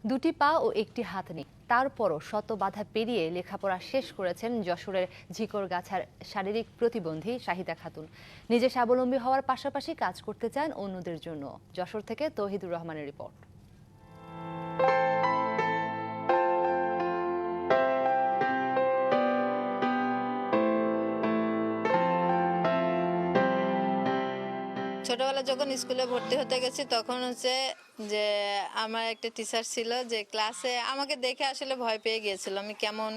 দুটি পা ও একটি হাত নেই, তারপরও শত বাধা পেরিয়ে লেখাপড়া শেষ করেছেন যশোরের ঝিকরগাছার শারীরিক প্রতিবন্ধী শাহিদা খাতুন। নিজে স্বাবলম্বী হওয়ার পাশাপাশি কাজ করতে চান অন্যদের জন্য। যশোর থেকে তৌহিদুর রহমানের রিপোর্ট। ছোটবেলা যখন স্কুলে ভর্তি হতে গেছি তখন যে আমার একটা টিচার ছিল যে ক্লাসে আমাকে দেখে আসলে ভয় পেয়ে গিয়েছিল। আমি কেমন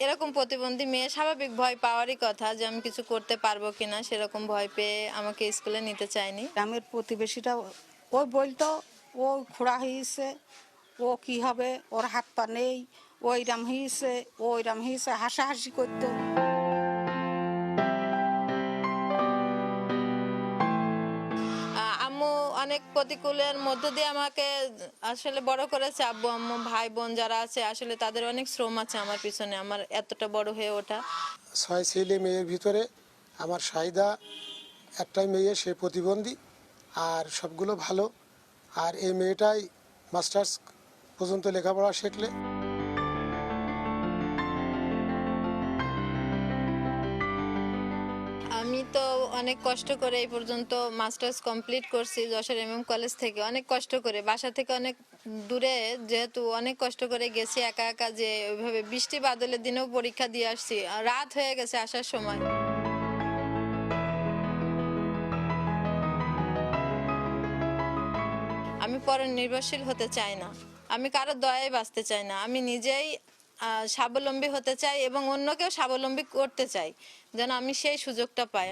এরকম প্রতিবন্ধী মেয়ে, স্বাভাবিক ভয় পাওয়ারই কথা যে আমি কিছু করতে পারবো কিনা, সেরকম ভয় পেয়ে আমাকে স্কুলে নিতে চায়নি। গ্রামের প্রতিবেশীটা ও বলতো ও খোড়া হয়েছে, ও কি হবে, ওর হাত পা নেই, ওইরাম হয়েছে হাসাহাসি করতো। আম্মু অনেক প্রতিকূলের মধ্য দিয়ে আমাকে আসলে বড় করেছে। আব্বু আম্মু ভাই বোন যারা আছে আসলে তাদের অনেক শ্রম আছে আমার পিছনে, আমার এতটা বড় হয়ে ওঠা। 6 ছেলে মেয়ের ভিতরে আমার শাহিদা একটাই মেয়ে, সে প্রতিবন্ধী, আর সবগুলো ভালো। আর এই মেয়েটাই মাস্টার্স পর্যন্ত লেখাপড়া শিখলে। আমি তো অনেক কষ্ট করে এই পর্যন্ত মাস্টার্স কমপ্লিট করছি যশোর MM কলেজ থেকে। অনেক কষ্ট করে, বাসা থেকে অনেক দূরে, যেহেতু অনেক কষ্ট করে গেছি একা একা, যে ওইভাবে বৃষ্টি বাদলের দিনেও পরীক্ষা দিয়ে আসছি। রাত হয়ে গেছে আসার সময়। আমি পরনির্ভরশীল হতে চাই না, আমি কারো দয়ায় বাঁচতে চাই না। আমি নিজেই স্বাবলম্বী হতে চাই এবং অন্যকেও স্বাবলম্বী করতে চাই, যেন আমি সেই সুযোগটা পাই।